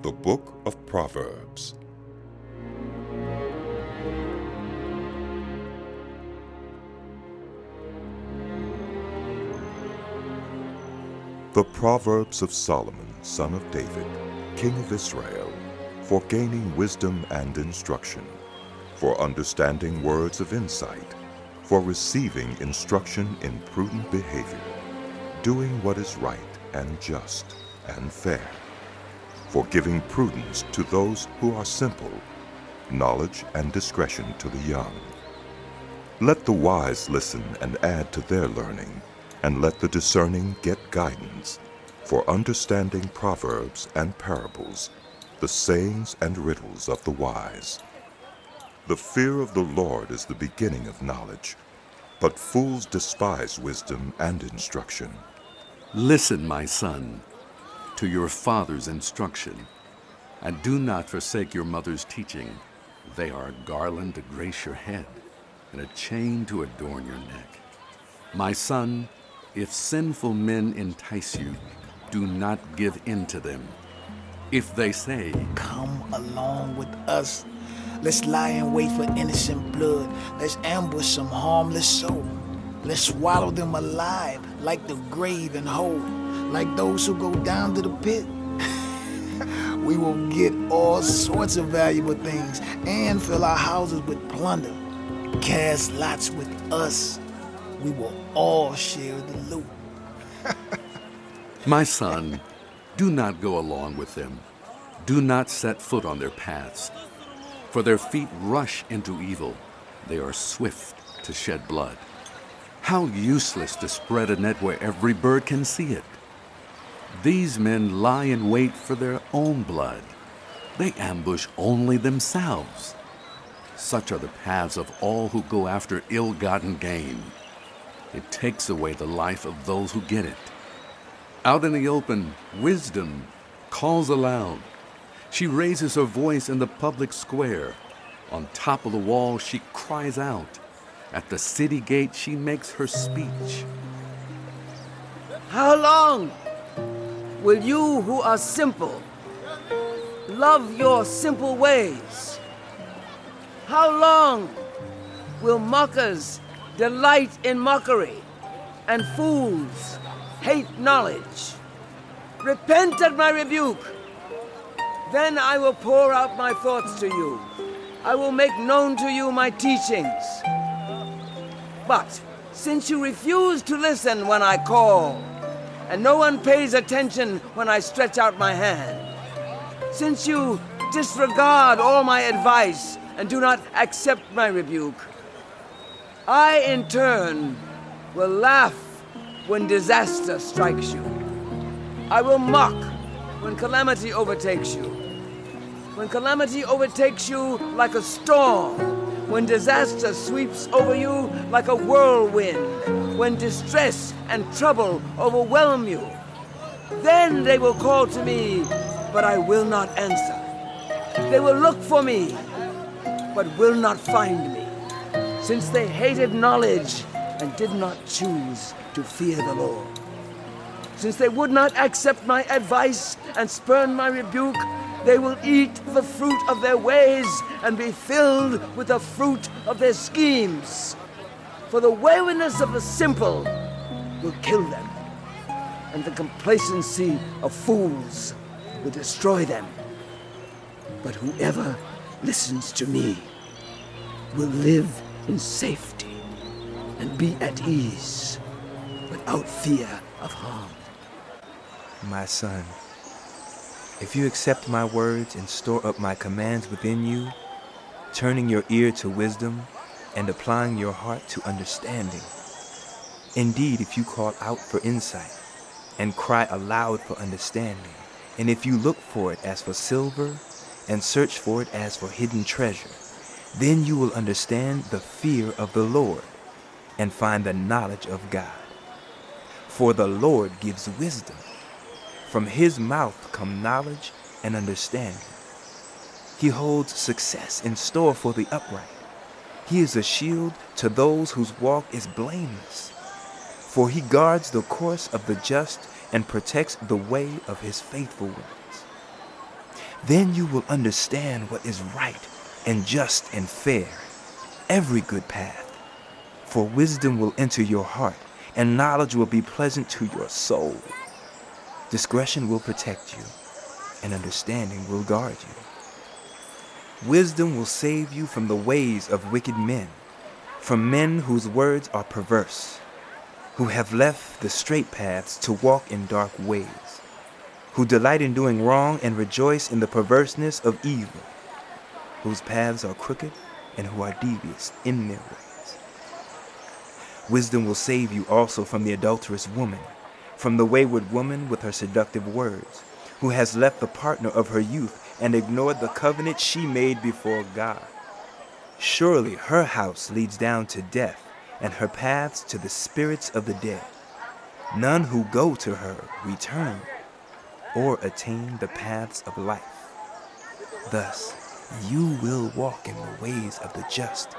The Book of Proverbs. The Proverbs of Solomon, son of David, king of Israel, for gaining wisdom and instruction, for understanding words of insight, for receiving instruction in prudent behavior, doing what is right and just and fair, for giving prudence to those who are simple, knowledge and discretion to the young. Let the wise listen and add to their learning, and let the discerning get guidance, for understanding proverbs and parables, the sayings and riddles of the wise. The fear of the Lord is the beginning of knowledge, but fools despise wisdom and instruction. Listen, my son, to your father's instruction, and do not forsake your mother's teaching. They are a garland to grace your head, and a chain to adorn your neck. My son, if sinful men entice you, do not give in to them. If they say, "Come along with us. Let's lie in wait for innocent blood. Let's ambush some harmless soul. Let's swallow them alive like the grave and whole, like those who go down to the pit." We will get all sorts of valuable things and fill our houses with plunder. Cast lots with us. We will all share the loot. my son, do not go along with them. Do not set foot on their paths, for their feet rush into evil. They are swift to shed blood. How useless to spread a net where every bird can see it. These men lie in wait for their own blood. They ambush only themselves. Such are the paths of all who go after ill-gotten gain. It takes away the life of those who get it. Out in the open, wisdom calls aloud. She raises her voice in the public square. On top of the wall, she cries out. At the city gate, she makes her speech. How long will you who are simple love your simple ways? How long will mockers delight in mockery and fools hate knowledge? Repent at my rebuke. Then I will pour out my thoughts to you. I will make known to you my teachings. But since you refuse to listen when I call, and no one pays attention when I stretch out my hand, since you disregard all my advice and do not accept my rebuke, I in turn will laugh when disaster strikes you. I will mock when calamity overtakes you. When calamity overtakes you like a storm, when disaster sweeps over you like a whirlwind, when distress and trouble overwhelm you, then they will call to me, but I will not answer. They will look for me, but will not find me, since they hated knowledge and did not choose to fear the Lord. Since they would not accept my advice and spurn my rebuke, they will eat the fruit of their ways and be filled with the fruit of their schemes. For the waywardness of the simple will kill them, and the complacency of fools will destroy them. But whoever listens to me will live in safety and be at ease without fear of harm. My son, if you accept my words and store up my commands within you, turning your ear to wisdom and applying your heart to understanding, indeed, if you call out for insight and cry aloud for understanding, and if you look for it as for silver and search for it as for hidden treasure, then you will understand the fear of the Lord and find the knowledge of God. For the Lord gives wisdom. From his mouth come knowledge and understanding. He holds success in store for the upright. He is a shield to those whose walk is blameless. For he guards the course of the just and protects the way of his faithful ones. Then you will understand what is right and just and fair, every good path. For wisdom will enter your heart, and knowledge will be pleasant to your soul. Discretion will protect you, and understanding will guard you. Wisdom will save you from the ways of wicked men, from men whose words are perverse, who have left the straight paths to walk in dark ways, who delight in doing wrong and rejoice in the perverseness of evil, whose paths are crooked and who are devious in their ways. Wisdom will save you also from the adulterous woman, from the wayward woman with her seductive words, who has left the partner of her youth and ignored the covenant she made before God. Surely her house leads down to death, and her paths to the spirits of the dead. None who go to her return or attain the paths of life. Thus, you will walk in the ways of the just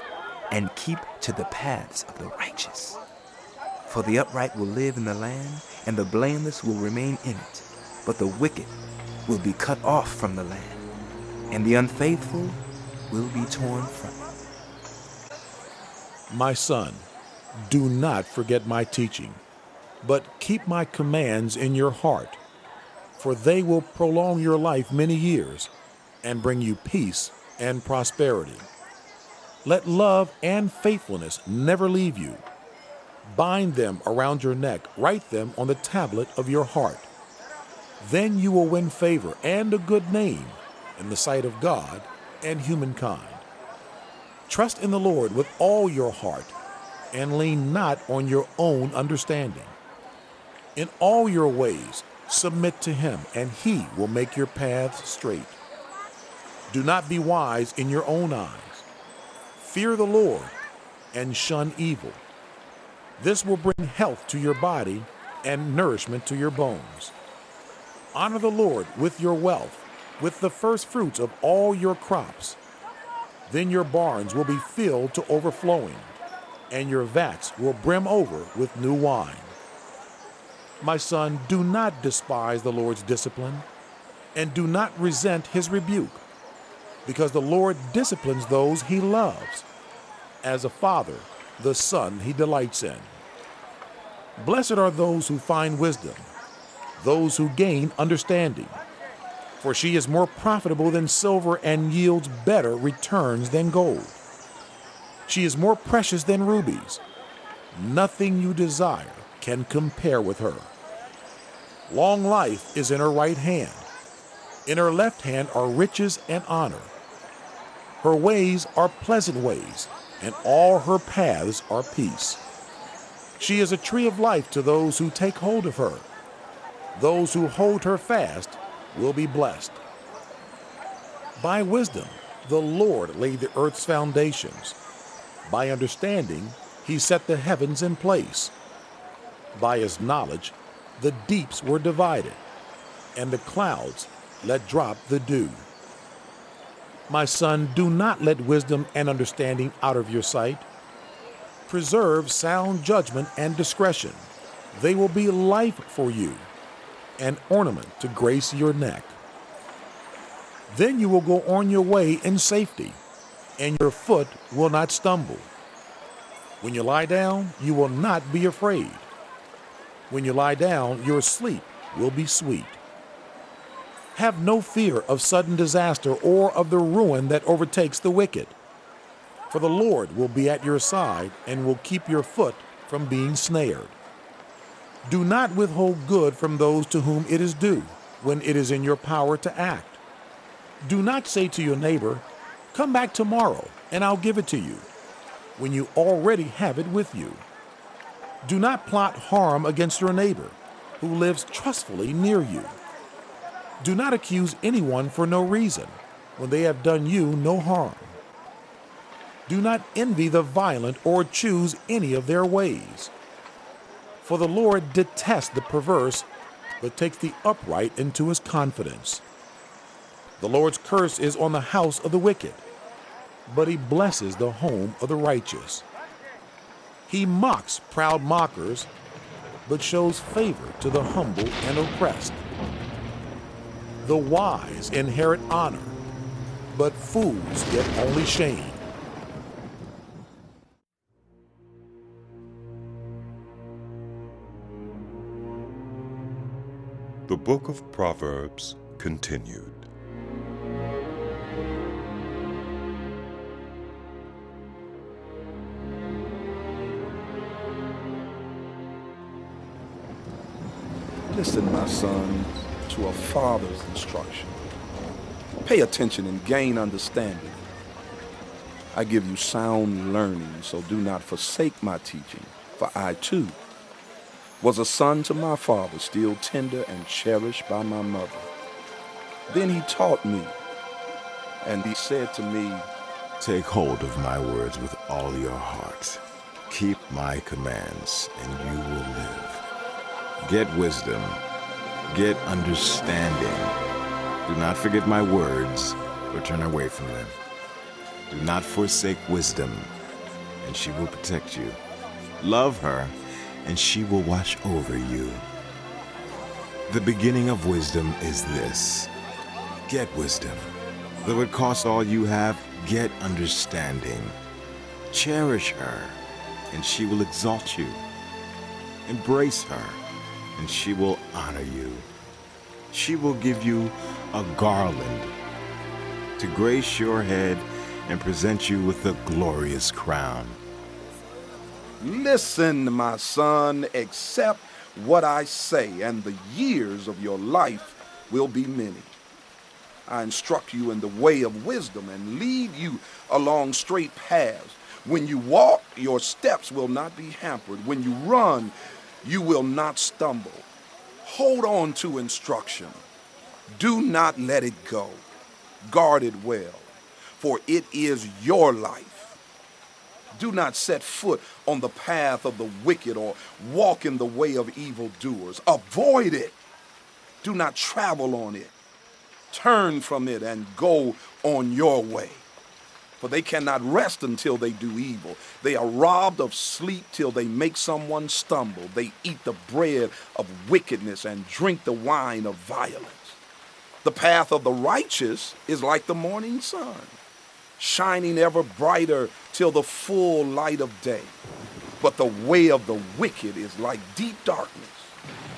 and keep to the paths of the righteous. For the upright will live in the land, and the blameless will remain in it. But the wicked will be cut off from the land, and the unfaithful will be torn from it. My son, do not forget my teaching, but keep my commands in your heart, for they will prolong your life many years and bring you peace and prosperity. Let love and faithfulness never leave you. Bind them around your neck, write them on the tablet of your heart. Then you will win favor and a good name in the sight of God and humankind. Trust in the Lord with all your heart and lean not on your own understanding. In all your ways submit to him, and he will make your paths straight. Do not be wise in your own eyes. Fear the Lord and shun evil. This will bring health to your body and nourishment to your bones. Honor the Lord with your wealth, with the first fruits of all your crops. Then your barns will be filled to overflowing, and your vats will brim over with new wine. My son, do not despise the Lord's discipline, and do not resent his rebuke, because the Lord disciplines those he loves. As a father, the son he delights in. Blessed are those who find wisdom, those who gain understanding. For she is more profitable than silver and yields better returns than gold. She is more precious than rubies. Nothing you desire can compare with her. Long life is in her right hand. In her left hand are riches and honor. Her ways are pleasant ways, and all her paths are peace. She is a tree of life to those who take hold of her. Those who hold her fast will be blessed. By wisdom, the Lord laid the earth's foundations. By understanding, he set the heavens in place. By his knowledge, the deeps were divided, and the clouds let drop the dew. My son, do not let wisdom and understanding out of your sight. Preserve sound judgment and discretion. They will be life for you, an ornament to grace your neck. Then you will go on your way in safety, and your foot will not stumble. When you lie down, you will not be afraid. When you lie down, your sleep will be sweet. Have no fear of sudden disaster or of the ruin that overtakes the wicked. For the Lord will be at your side and will keep your foot from being snared. Do not withhold good from those to whom it is due, when it is in your power to act. Do not say to your neighbor, "Come back tomorrow, and I'll give it to you," when you already have it with you. Do not plot harm against your neighbor, who lives trustfully near you. Do not accuse anyone for no reason, when they have done you no harm. Do not envy the violent or choose any of their ways. For the Lord detests the perverse, but takes the upright into his confidence. The Lord's curse is on the house of the wicked, but he blesses the home of the righteous. He mocks proud mockers, but shows favor to the humble and oppressed. The wise inherit honor, but fools get only shame. The Book of Proverbs continued. Listen, my son, to a father's instruction. Pay attention and gain understanding. I give you sound learning, so do not forsake my teaching, for I too was a son to my father, still tender and cherished by my mother. Then he taught me, and he said to me, Take hold of my words with all your heart. Keep my commands, and you will live. Get wisdom. Get understanding. Do not forget my words or turn away from them. Do not forsake wisdom, and she will protect you. Love her, and she will watch over you. The beginning of wisdom is this: get wisdom. Though it costs all you have, get understanding. Cherish her, and she will exalt you. Embrace her, and she will honor you. She will give you a garland to grace your head and present you with a glorious crown. Listen, my son, accept what I say, and the years of your life will be many. I instruct you in the way of wisdom and lead you along straight paths. When you walk, your steps will not be hampered. When you run, you will not stumble. Hold on to instruction. Do not let it go. Guard it well, for it is your life. Do not set foot on the path of the wicked or walk in the way of evildoers. Avoid it. Do not travel on it. Turn from it and go on your way. For they cannot rest until they do evil. They are robbed of sleep till they make someone stumble. They eat the bread of wickedness and drink the wine of violence. The path of the righteous is like the morning sun, shining ever brighter till the full light of day. But the way of the wicked is like deep darkness.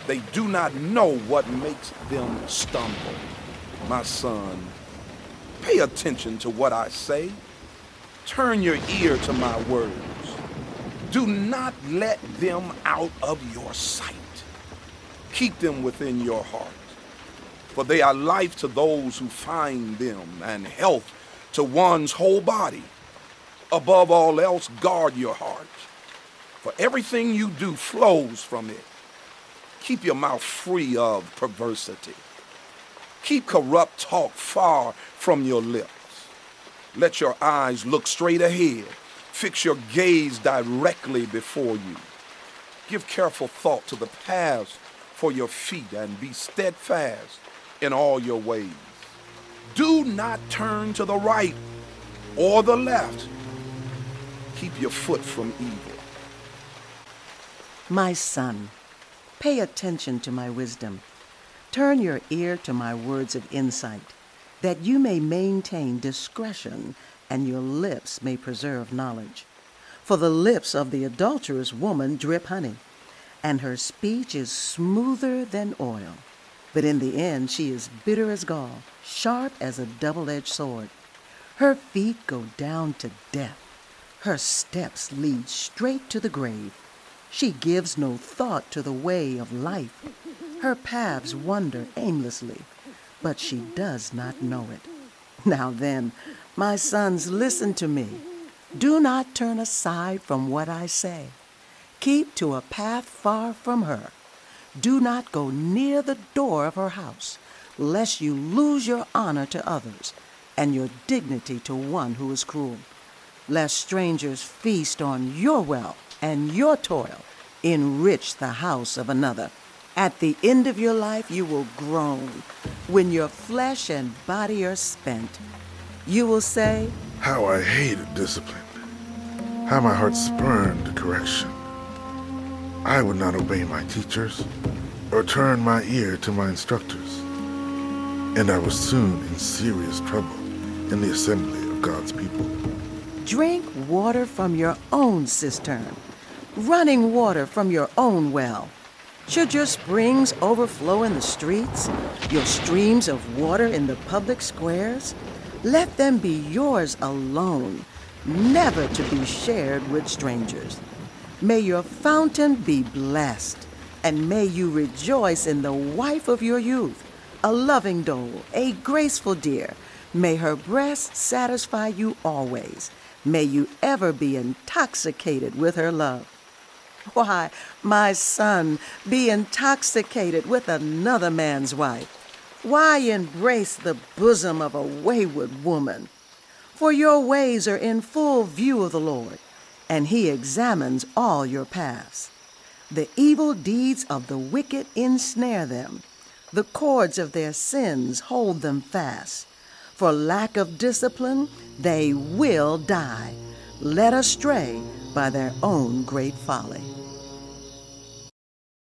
They do not know what makes them stumble. My son, pay attention to what I say. Turn your ear to my words. Do not let them out of your sight. Keep them within your heart, for they are life to those who find them and health to one's whole body. Above all else, guard your heart, for everything you do flows from it. Keep your mouth free of perversity. Keep corrupt talk far from your lips. Let your eyes look straight ahead. Fix your gaze directly before you. Give careful thought to the paths for your feet and be steadfast in all your ways. Do not turn to the right or the left. Keep your foot from evil. My son, pay attention to my wisdom. Turn your ear to my words of insight, that you may maintain discretion and your lips may preserve knowledge. For the lips of the adulterous woman drip honey, and her speech is smoother than oil. But in the end she is bitter as gall, sharp as a double-edged sword. Her feet go down to death. Her steps lead straight to the grave. She gives no thought to the way of life. Her paths wander aimlessly, but she does not know it. Now then, my sons, listen to me. Do not turn aside from what I say. Keep to a path far from her. Do not go near the door of her house, lest you lose your honor to others and your dignity to one who is cruel. Lest strangers feast on your wealth and your toil enrich the house of another. At the end of your life you will groan. When your flesh and body are spent, you will say, How I hated discipline. How my heart spurned correction. I would not obey my teachers or turn my ear to my instructors. and I was soon in serious trouble in the assembly of God's people. Drink water from your own cistern, running water from your own well. Should your springs overflow in the streets, your streams of water in the public squares, let them be yours alone, never to be shared with strangers. May your fountain be blessed, and may you rejoice in the wife of your youth, a loving doe, a graceful deer. May her breast satisfy you always. May you ever be intoxicated with her love. Why, my son, be intoxicated with another man's wife? Why embrace the bosom of a wayward woman? For your ways are in full view of the Lord, and he examines all your paths. The evil deeds of the wicked ensnare them. The cords of their sins hold them fast. For lack of discipline, they will die, led astray by their own great folly.